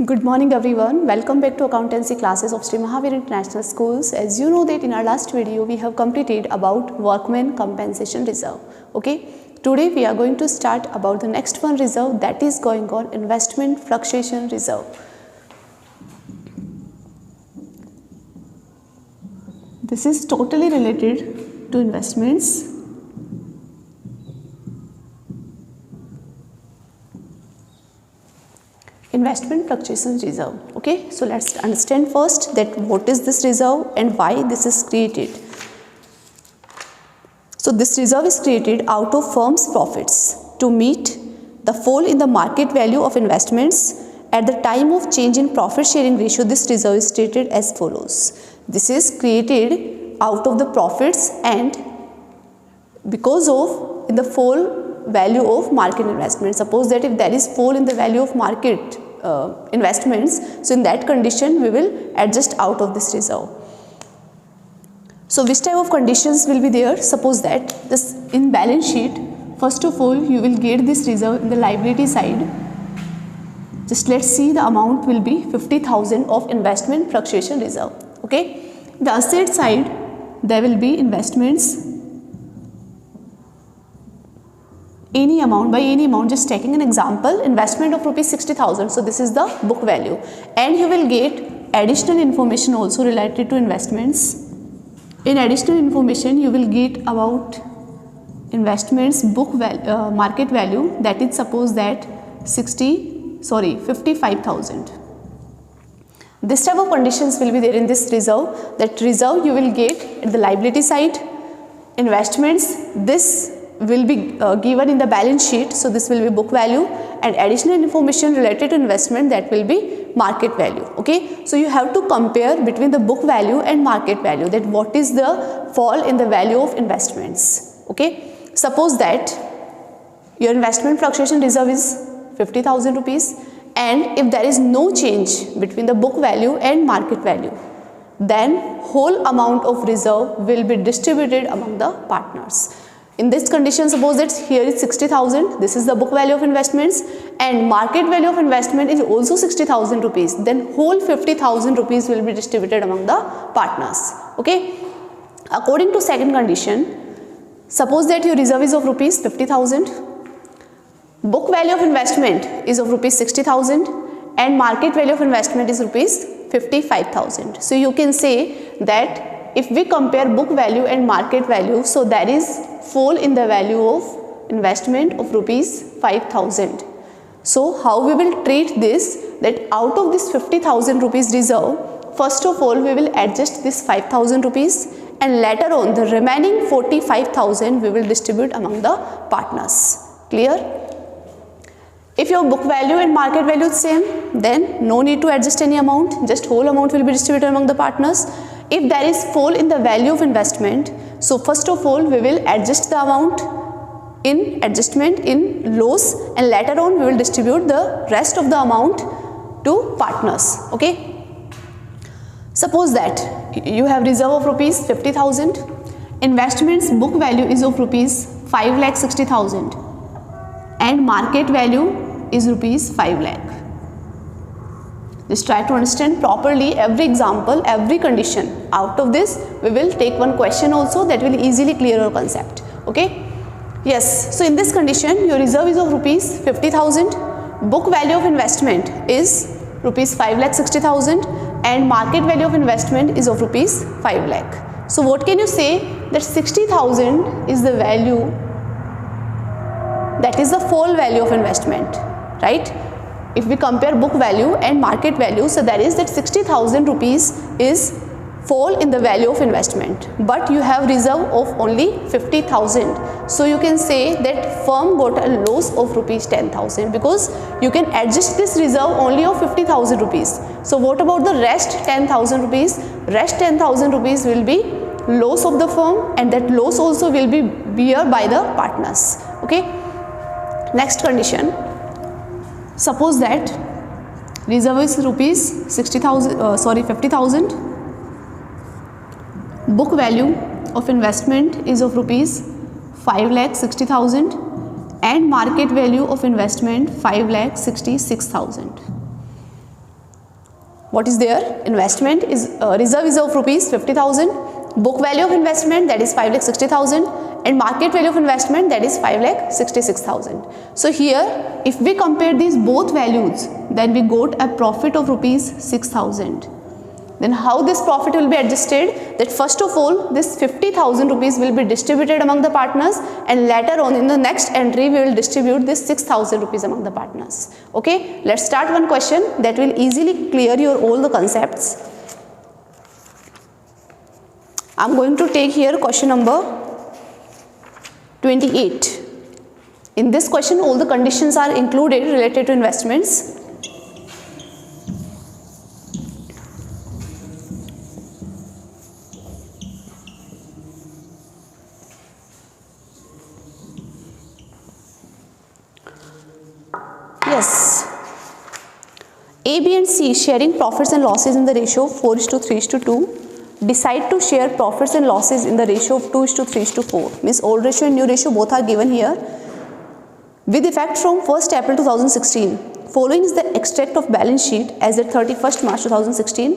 Good morning everyone. Welcome back to accountancy classes of Sri Mahavir International Schools. As you know that in our last video we have completed about workmen compensation reserve. Okay. Today we are going to start about the next one reserve, that is going on investment fluctuation reserve. This is totally related to investments. Investment fluctuation reserve. Okay, so let's understand first that what is this reserve and why this is created. So this reserve is created out of firm's profits to meet the fall in the market value of investments at the time of change in profit sharing ratio. This reserve is stated as follows. This is created out of the profits and because of the fall value of market investment. Suppose that if there is fall in the value of market investments, so in that condition we will adjust out of this reserve. So which type of conditions will be there? Suppose that this in balance sheet, first of all you will get this reserve in the liability side. Just let's see, the amount will be 50,000 of investment fluctuation reserve. Okay, the asset side there will be investments, any amount, by any amount, just taking an example, investment of rupees 60,000. So this is the book value, and you will get additional information also related to investments. In additional information you will get about investments book value, market value, that is suppose that 55,000. This type of conditions will be there in this reserve. That reserve you will get at the liability side. Investments, this will be given in the balance sheet, so this will be book value, and additional information related to investment, that will be market value. Okay, so you have to compare between the book value and market value, that what is the fall in the value of investments. Okay, suppose that your investment fluctuation reserve is 50,000 rupees, and if there is no change between the book value and market value, then whole amount of reserve will be distributed among the partners. In this condition, suppose that here is 60,000, this is the book value of investments, and market value of investment is also 60,000 rupees, then whole 50,000 rupees will be distributed among the partners. Okay, according to second condition, suppose that your reserve is of rupees 50,000, book value of investment is of rupees 60,000, and market value of investment is rupees 55,000. So you can say that if we compare book value and market value, so there is fall in the value of investment of rupees 5,000. So how we will treat this, that out of this 50,000 rupees reserve, first of all we will adjust this 5,000 rupees, and later on the remaining 45,000 we will distribute among the partners. Clear? If your book value and market value is same, then no need to adjust any amount, just whole amount will be distributed among the partners. If there is fall in the value of investment, so first of all we will adjust the amount in adjustment in loss, and later on we will distribute the rest of the amount to partners. Okay, suppose that you have reserve of rupees 50,000, investments book value is of rupees 5,60,000, and market value is rupees 5 lakh. Just try to understand properly every example, every condition. Out of this we will take one question also, that will easily clear your concept. Okay, yes, so in this condition your reserve is of rupees 50,000, book value of investment is rupees 5,60,000, and market value of investment is of rupees 5 lakh. So what can you say, that 60,000 is the value, that is the fall value of investment, right? If we compare book value and market value, so that is that 60,000 rupees is fall in the value of investment, but you have reserve of only 50,000. So you can say that firm got a loss of rupees 10,000, because you can adjust this reserve only of 50,000 rupees. So what about the rest 10,000 rupees? Rest 10,000 rupees will be loss of the firm, and that loss also will be borne by the partners. Okay, next condition. Suppose that reserve is rupees 50,000, book value of investment is of rupees 5,60,000, and market value of investment 5,66,000. what is there? Investment is reserve is of rupees 50,000, book value of investment, that is 5,60,000, and market value of investment, that is 5,66,000. So here if we compare these both values, then we got a profit of rupees 6,000. Then how this profit will be adjusted? That first of all, this 50,000 rupees will be distributed among the partners, and later on in the next entry we will distribute this 6,000 rupees among the partners. Okay, let's start one question that will easily clear your all the concepts. I am going to take here question number 28. In this question all the conditions are included related to investments. Yes, A, B and C sharing profits and losses in the ratio of 4:3:2 decide to share profits and losses in the ratio of 2:3:4. Means old ratio and new ratio both are given here. With effect from 1st April 2016, following is the extract of balance sheet as at 31st March 2016.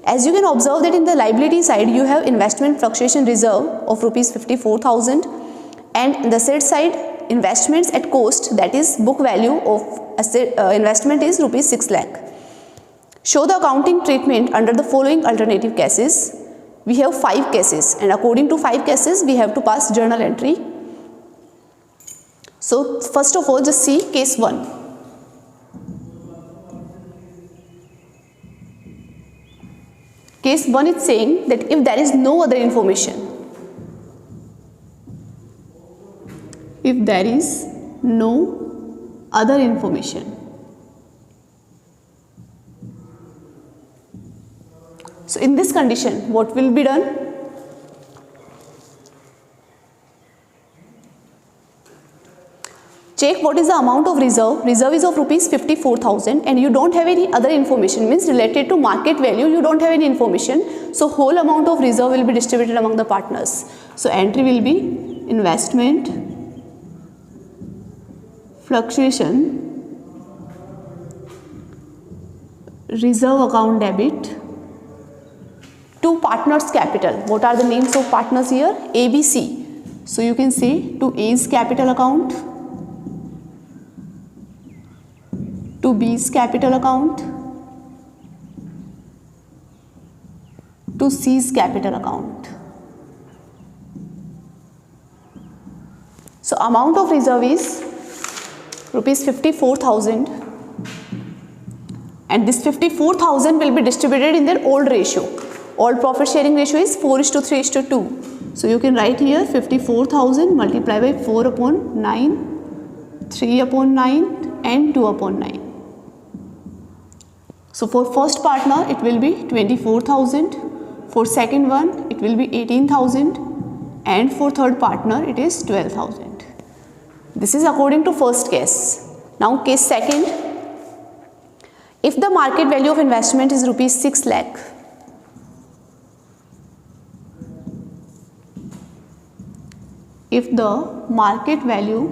As you can observe that in the liability side you have investment fluctuation reserve of rupees 54,000, and in the asset side investments at cost, that is book value of asset investment is rupees 6 lakh. Show the accounting treatment under the following alternative cases. We have 5 cases, and according to 5 cases we have to pass journal entry. So first of all just see case 1. Case 1 is saying that if there is no other information, if there is no other information, so in this condition what will be done? Check what is the amount of reserve. Reserve is of rupees 54,000 and you don't have any other information, means related to market value you don't have any information. So whole amount of reserve will be distributed among the partners. So entry will be investment fluctuation reserve account debit to partners capital. What are the names of partners here? A, B, C. So you can say to A's capital account, to B's capital account, to C's capital account. So amount of reserve is rupees 54,000, and this 54,000 will be distributed in their old ratio. Old profit sharing ratio is 4:3:2. So you can write here 54,000 multiplied by 4/9, 3/9 and 2/9. So for first partner it will be 24,000, for second one it will be 18,000, and for third partner it is 12,000. This is according to first case. Now case second. If the market value of investment is rupees 6 lakh, if the market value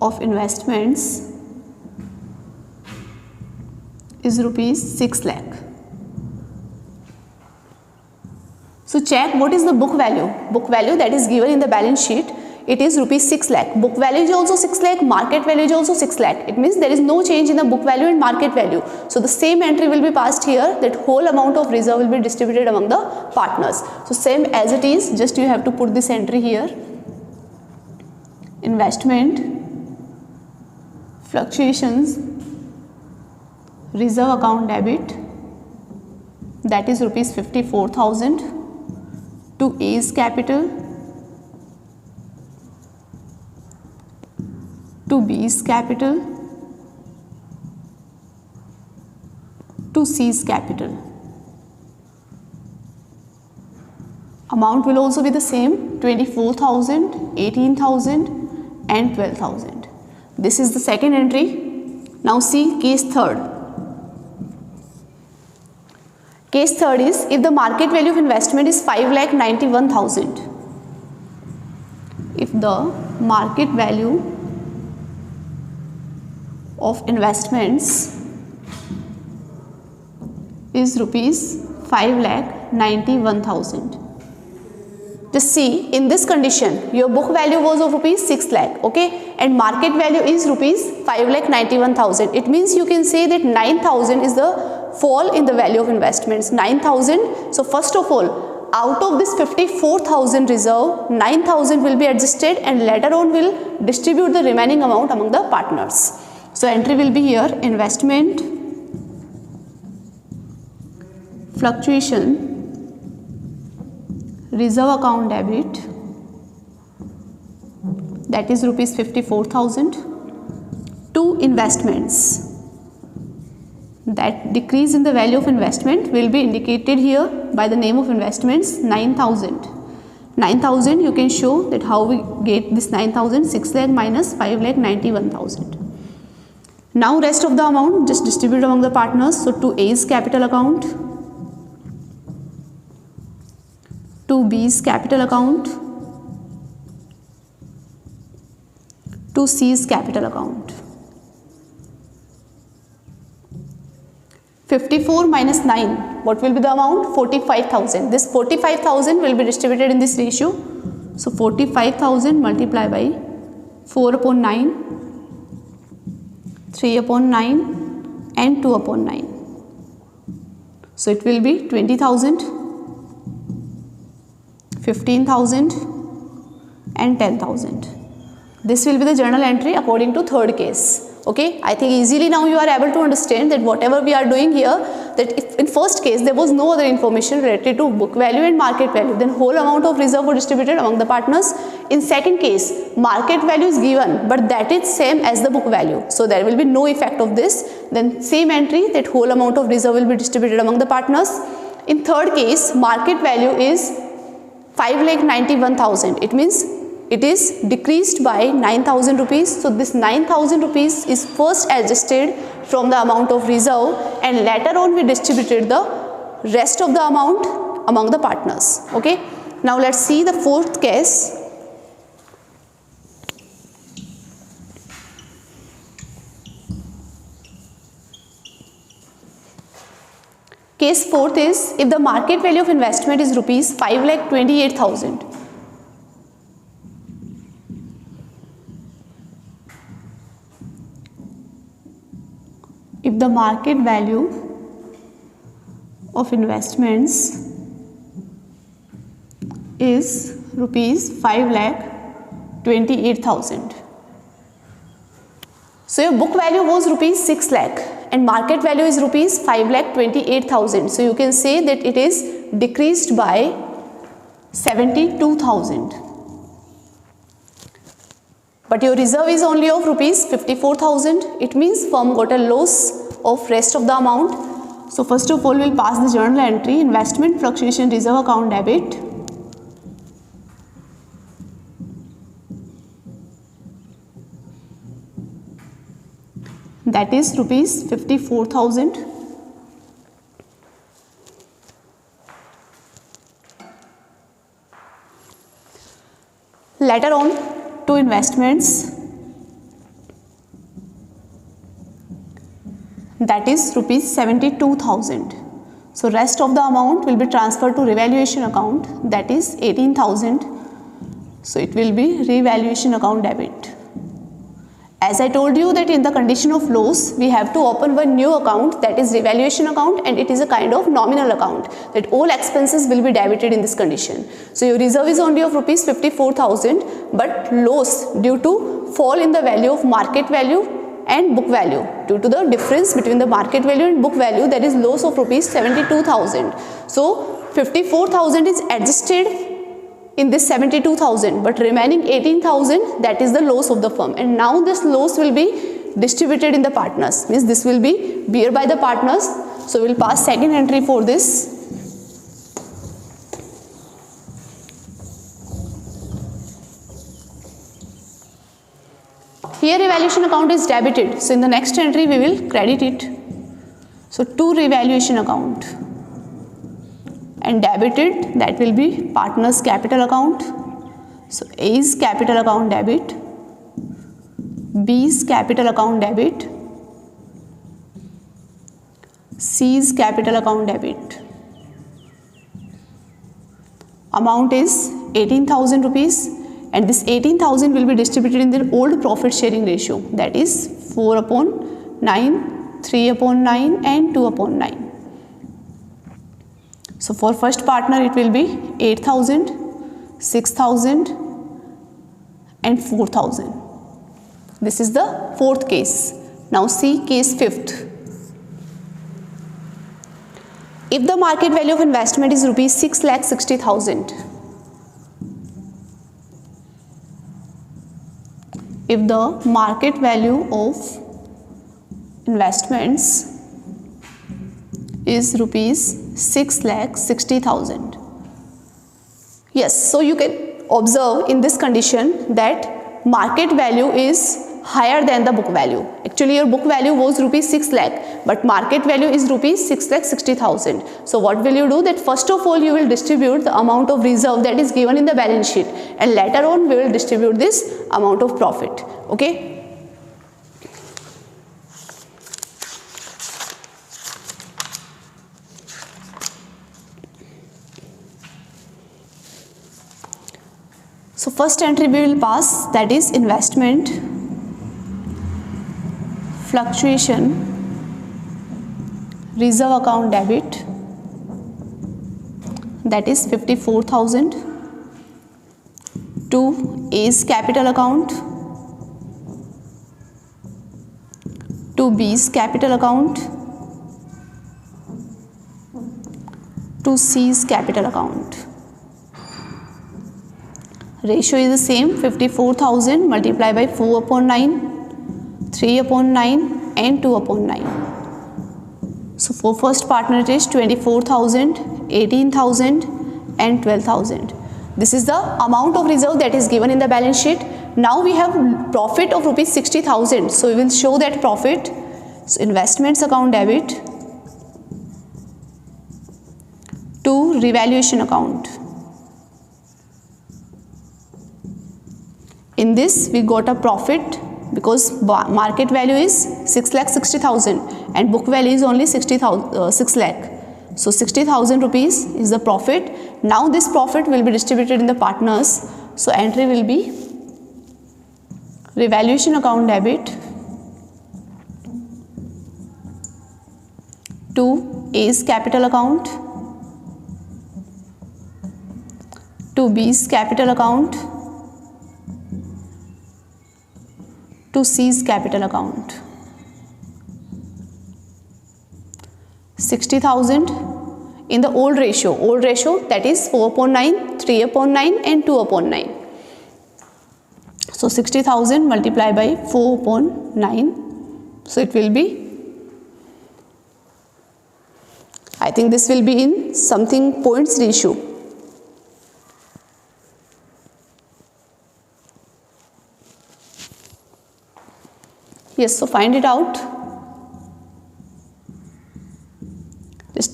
of investments is rupees 6 lakh. So check what is the book value. Book value that is given in the balance sheet, it is rupees 6 lakh. Book value is also 6 lakh, market value is also 6 lakh. It means there is no change in the book value and market value. So the same entry will be passed here, that whole amount of reserve will be distributed among the partners. So same as it is, just you have to put this entry here. Investment fluctuations reserve account debit, that is rupees 54,000 to A's capital, to B's capital, to C's capital. Amount will also be the same, 24,000, 18,000 and 12,000. This is the second entry. Now see case third. Case third is if the market value of investment is 5,91,000. If the market value of investments is rupees 5,91,000. Just see, in this condition your book value was of rupees 6 lakh, okay, and market value is rupees 5,91,000. It means you can say that 9,000 is the fall in the value of investments. 9,000. So first of all, out of this 54,000 reserve, 9,000 will be adjusted and later on will distribute the remaining amount among the partners. So entry will be here, investment fluctuation reserve account debit, that is rupees 54,000, to investments, that decrease in the value of investment will be indicated here by the name of investments, 9,000. 9,000 you can show that how we get this 9,000, 6 lakh minus 5,91,000. Now rest of the amount just distribute among the partners. So to A's capital account, to B's capital account, to C's capital account. 54 minus 9, what will be the amount? 45,000. This 45,000 will be distributed in this ratio. So 45,000 multiplied by 4 upon 9, 3 upon 9 and 2 upon 9. So it will be 20,000, 15,000 and 10,000. This will be the journal entry according to third case. Okay, I think easily now you are able to understand that whatever we are doing here, that if in first case there was no other information related to book value and market value, then whole amount of reserve were distributed among the partners. In second case, market value is given but that is same as the book value, so there will be no effect of this. Then same entry, that whole amount of reserve will be distributed among the partners. In third case, market value is 5,91,000. It means it is decreased by 9,000 rupees. So this 9,000 rupees is first adjusted from the amount of reserve and later on we distributed the rest of the amount among the partners. Okay. Now let's see the fourth case. Case fourth is, if the market value of investment is rupees 5,28,000. If the market value of investments is rupees 5,28,000. So your book value was rupees 6 lakh and market value is rupees 5,28,000. So you can say that it is decreased by 72,000. But your reserve is only of rupees 54,000. It means firm got a loss of rest of the amount. So first of all, we will pass the journal entry, investment fluctuation reserve account debit. That is rupees 54,000. Later on, to investments, that is rupees 72,000. So rest of the amount will be transferred to revaluation account, that is 18,000. So it will be revaluation account debit. As I told you that in the condition of loss, we have to open one new account, that is revaluation account, and it is a kind of nominal account, that all expenses will be debited in this condition. So your reserve is only of rupees 54,000, but loss due to fall in the value of market value and book value. Due to the difference between the market value and book value, there is loss of rupees 72,000. So 54,000 is adjusted in this 72,000, but remaining 18,000, that is the loss of the firm, and now this loss will be distributed in the partners, means this will be bear by the partners. So we will pass second entry for this. Here revaluation account is debited, so in the next entry we will credit it. So to revaluation account and debited, that will be partners capital account. So A's capital account debit, B's capital account debit, C's capital account debit. Amount is 18,000 rupees, and this 18,000 will be distributed in their old profit sharing ratio, that is 4/9, 3/9 and 2/9. So for first partner it will be 8,000, 6,000 and 4,000. This is the fourth case. Now see case fifth. If the market value of investment is rupees 6,60,000, if the market value of investments is rupees 6,60,000. Yes, so you can observe in this condition that market value is higher than the book value. Actually your book value was rupees 6 lakh, but market value is rupees 6,60,000. So what will you do? That first of all you will distribute the amount of reserve that is given in the balance sheet, and later on we will distribute this amount of profit. Okay. So first entry we will pass, that is investment fluctuation reserve account debit, that is 54,000 to A's capital account, to B's capital account, to C's capital account. Ratio is the same, 54,000 multiplied by 4/9, 3/9 and 2/9. So for first partner it is 24,000, 18,000 and 12,000. This is the amount of reserve that is given in the balance sheet. Now we have profit of rupees 60,000. So we will show that profit. So investments account debit to revaluation account. In this we got a profit because market value is 6,60,000 and book value is only 6 lakh. So 60,000 rupees is the profit. Now this profit will be distributed in the partners. So entry will be revaluation account debit to A's capital account, to B's capital account, to C's capital account. 60,000 in the old ratio that is 4/9, 3/9 and 2/9. So 60,000 multiplied by 4/9, so it will be, I think this will be in something points ratio. Yes, so find it out.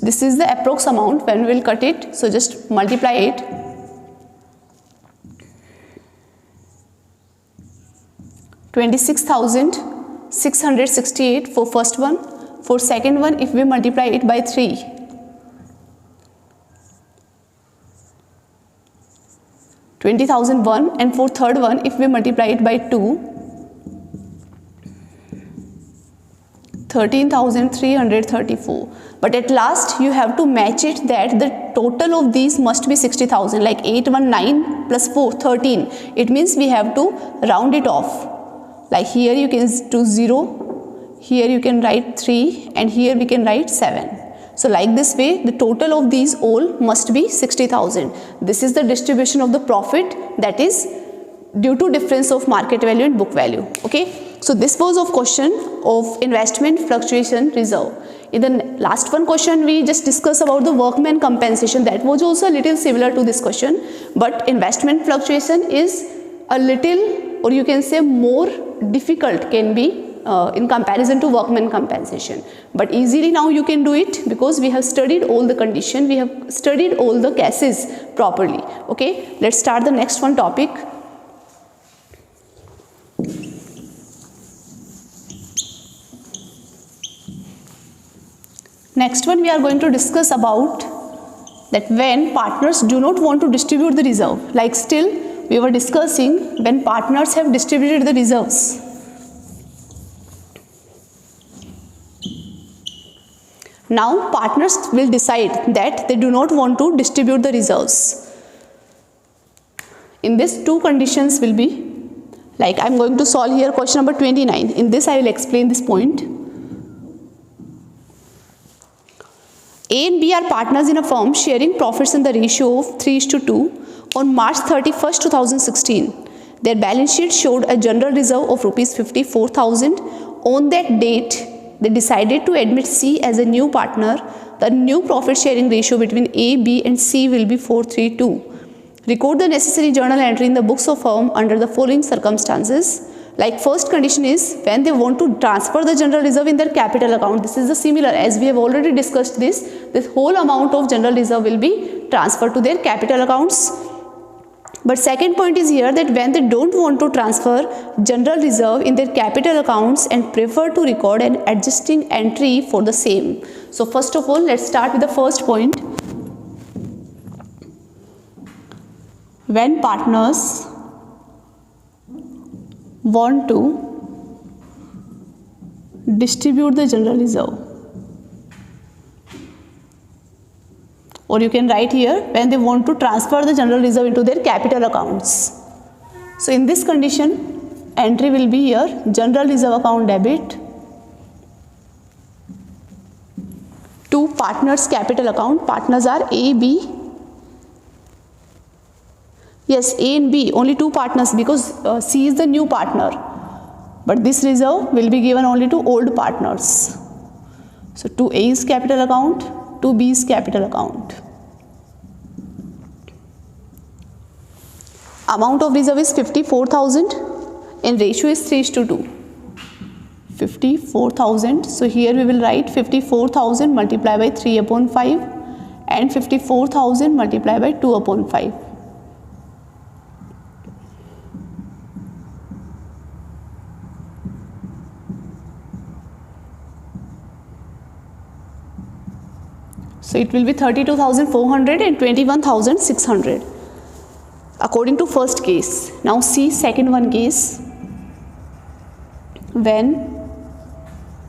This is the approx amount when we will cut it, so just multiply it. 26,668 for first one. For second one, if we multiply it by 3, 20,001, and for third one, if we multiply it by 2, 13,334. But at last you have to match it that the total of these must be 60,000, like 819 plus 4, 13. It means we have to round it off. Like here you can do 0, here you can write 3 and here we can write 7. So like this way the total of these all must be 60,000. This is the distribution of the profit that is due to difference of market value and book value. Okay. So this was of question of investment fluctuation reserve. In the last one question we just discussed about the workman compensation. That was also a little similar to this question, but investment fluctuation is a little, or you can say more difficult can be in comparison to workman compensation. But easily now you can do it because we have studied all the condition, we have studied all the cases properly. Okay, let's start the next one topic. Next one we are going to discuss about that when partners do not want to distribute the reserve. Like still we were discussing when partners have distributed the reserves. Now partners will decide that they do not want to distribute the reserves. In this, two conditions will be, like I am going to solve here question number 29. In this I will explain this point. A and B are partners in a firm sharing profits in the ratio of 3:2 on March 31st, 2016. Their balance sheet showed a general reserve of rupees 54,000. On that date, they decided to admit C as a new partner. The new profit sharing ratio between A, B and C will be 4:3:2. Record the necessary journal entry in the books of firm under the following circumstances. Like first condition is when they want to transfer the general reserve in their capital account. This is the similar as we have already discussed this. This whole amount of general reserve will be transferred to their capital accounts. But second point is here that when they don't want to transfer general reserve in their capital accounts and prefer to record an adjusting entry for the same. So first of all, let's start with the first point. When partners want to distribute the general reserve, or you can write here when they want to transfer the general reserve into their capital accounts. So in this condition, entry will be here general reserve account debit to partners capital account. Partners are A, B. Yes, A and B, only two partners because C is the new partner. But this reserve will be given only to old partners. So to A's capital account, to B's capital account. Amount of reserve is 54,000 and ratio is 3:2. 54,000. So here we will write 54,000 multiplied by 3/5 and 54,000 multiplied by 2/5. So it will be 32,400 and 21,600 according to first case. Now see second one case. When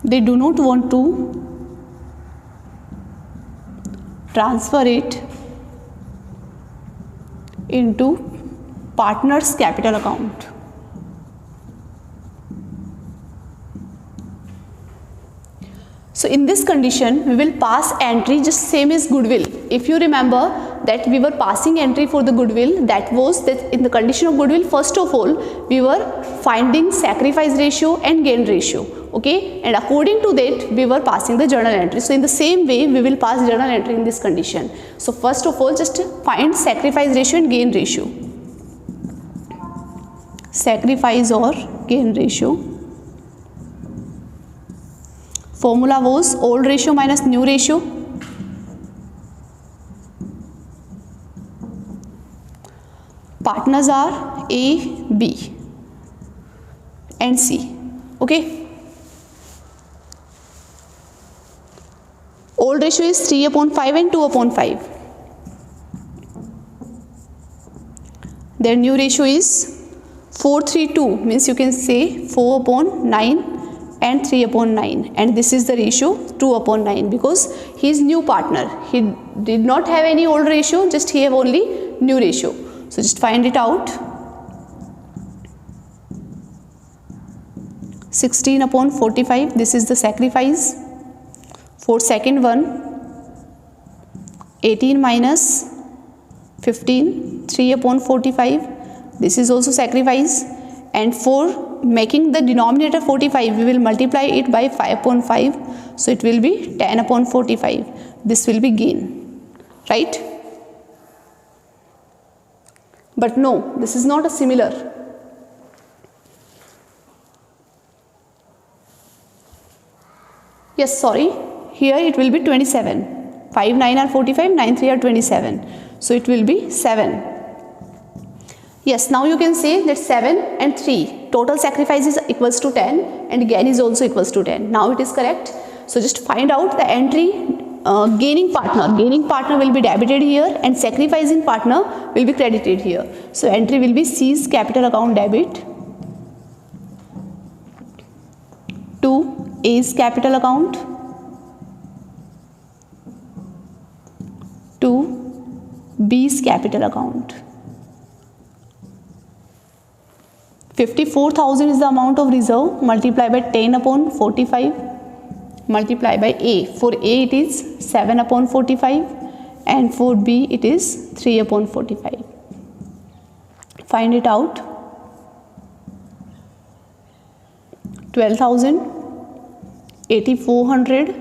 they do not want to transfer it into partner's capital account. So in this condition, we will pass entry just same as goodwill. If you remember that we were passing entry for the goodwill, that was that in the condition of goodwill, first of all, we were finding sacrifice ratio and gain ratio. Okay, and according to that, we were passing the journal entry. So in the same way, we will pass journal entry in this condition. So first of all, just find sacrifice ratio and gain ratio. Sacrifice or gain ratio. Formula was old ratio minus new ratio. Partners are A, B and C. Okay. Old ratio is 3/5 and 2/5. Their new ratio is 4:3:2, means you can say 4/9 and 3/9, and this is the ratio 2/9 because he is new partner. He did not have any old ratio, just he have only new ratio. So just find it out. 16/45, this is the sacrifice. For second one, 18 minus 15, 3/45, this is also sacrifice. And for making the denominator 45, we will multiply it by 5/5, so it will be 10/45. This will be gain, right? But no, this is not a similar. Yes, sorry, here it will be 27. 5 9 are 45, 9 3 are 27, so it will be 7. Yes, now you can say that 7 and 3 total sacrifice is equals to 10 and gain is also equals to 10. Now it is correct. So just find out the entry gaining partner will be debited here and sacrificing partner will be credited here. So entry will be C's capital account debit to A's capital account to B's capital account. 54,000 is the amount of reserve, multiply by 10 upon 45, multiply by A. For A it is 7 upon 45 and for B it is 3 upon 45. Find it out. 12,000, 8,400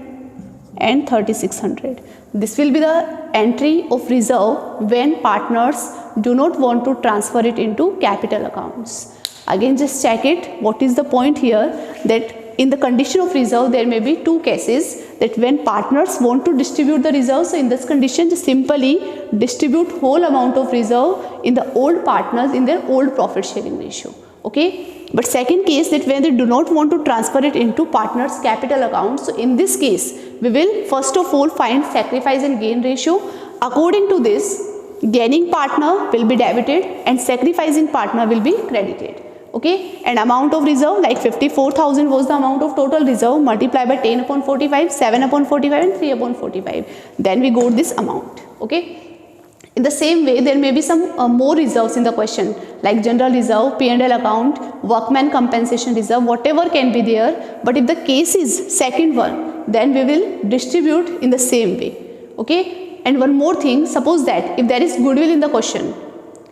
and 3,600. This will be the entry of reserve when partners do not want to transfer it into capital accounts. Again, just check it. What is the point here? That in the condition of reserve, there may be two cases, that when partners want to distribute the reserve, so in this condition, just simply distribute whole amount of reserve in the old partners in their old profit sharing ratio. Okay. But second case, that when they do not want to transfer it into partners capital account, so in this case, we will first of all find sacrifice and gain ratio. According to this, gaining partner will be debited and sacrificing partner will be credited. Okay, and amount of reserve, like 54,000 was the amount of total reserve, multiply by 10 upon 45, 7 upon 45 and 3 upon 45. Then we got this amount. Okay. In the same way, there may be some more reserves in the question, like general reserve, P&L account, workman compensation reserve, whatever can be there. But if the case is second one, then we will distribute in the same way. Okay. And one more thing, suppose that if there is goodwill in the question,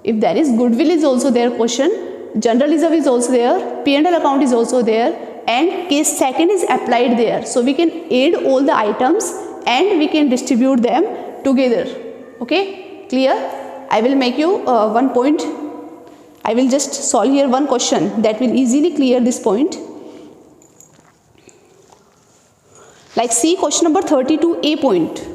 if there is goodwill is also there question, general reserve is also there, P&L account is also there, and case second is applied there. So we can add all the items and we can distribute them together. Okay, clear? I will make you one point. I will just solve here one question that will easily clear this point. Like see question number 32A point.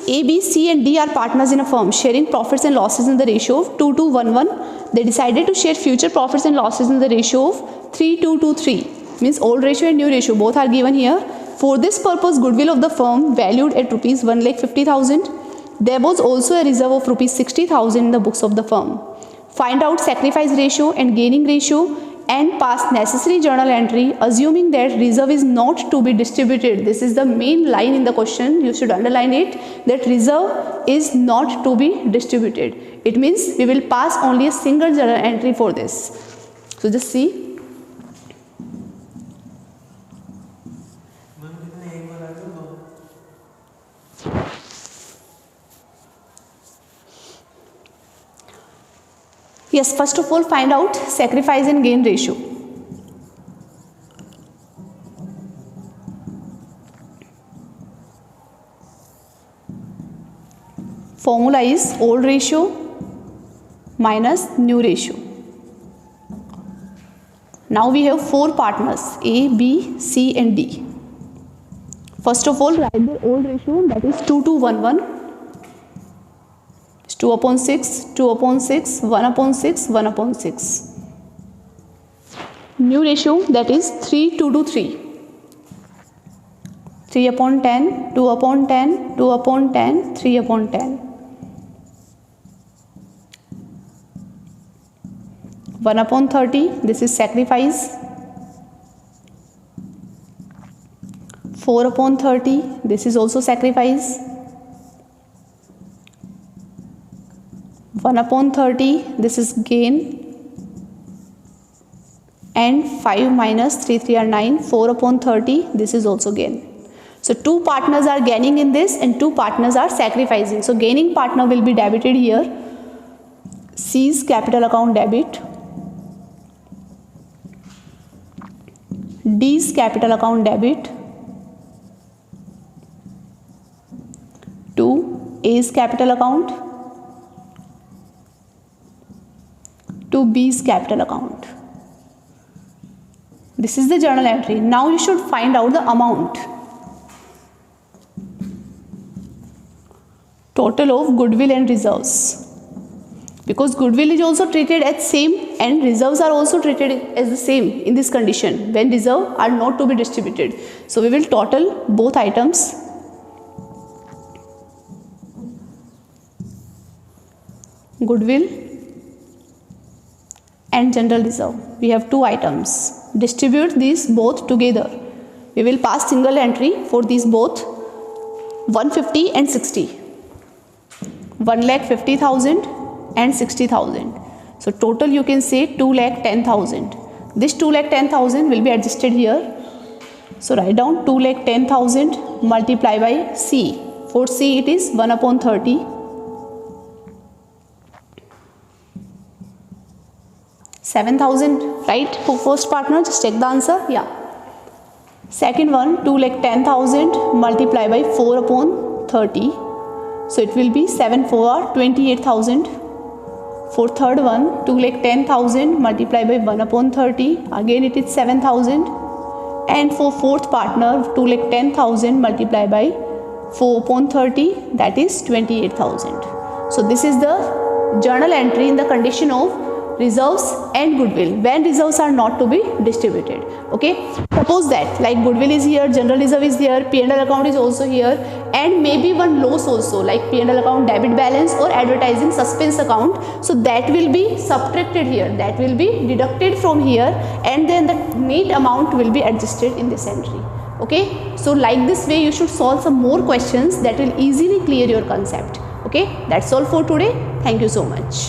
A, B, C and D are partners in a firm sharing profits and losses in the ratio of 2:1:1. They decided to share future profits and losses in the ratio of 3:2:3. Means old ratio and new ratio both are given here. For this purpose, goodwill of the firm valued at rupees 1,50,000. There was also a reserve of rupees 60,000 in the books of the firm. Find out sacrifice ratio and gaining ratio and pass necessary journal entry assuming that reserve is not to be distributed. This is the main line in the question. You should underline it, that reserve is not to be distributed. It means we will pass only a single journal entry for this. So just see. Yes, first of all find out sacrifice and gain ratio. Formula is old ratio minus new ratio. Now we have four partners A, B, C and D. First of all write the old ratio, that is 2:1:1. 2/6, 2/6, 1/6, 1/6. New ratio, that is 3:2:3. 3/10, 2/10, 2/10, 3/10. 1/30, this is sacrifice. 4/30, this is also sacrifice. 1/30, this is gain, and 5 minus 3, 3 are 9, 4/30, this is also gain. So two partners are gaining in this and two partners are sacrificing. So gaining partner will be debited here, C's capital account debit, D's capital account debit to A's capital account to B's capital account. This is the journal entry. Now you should find out the amount. Total of goodwill and reserves. because goodwill is also treated as same and reserves are also treated as the same in this condition when reserve are not to be distributed. So we will total both items. Goodwill and general reserve. We have two items. Distribute these both together. We will pass single entry for these both, 150 and 60. 1,50,000 and 60,000. So total you can say 2,10,000. This 2,10,000 will be adjusted here. So write down 2,10,000 multiply by C. For C it is 1/30. 7,000, right? For first partner, just check the answer. Yeah. Second one, 2,10,000 multiply by 4/30. So it will be 7 4 28,000. For third one, 2,10,000 multiply by 1/30. Again it is 7,000. And for fourth partner, 2,10,000 multiply by 4/30, that is 28,000. So this is the journal entry in the condition of reserves and goodwill when reserves are not to be distributed. Okay, suppose that like goodwill is here, general reserve is here, P&L account is also here, and maybe one loss also like P&L account debit balance or advertising suspense account. So that will be subtracted here, that will be deducted from here, and then the net amount will be adjusted in this entry. Okay, so like this way you should solve some more questions that will easily clear your concept. Okay, that's all for today. Thank you so much.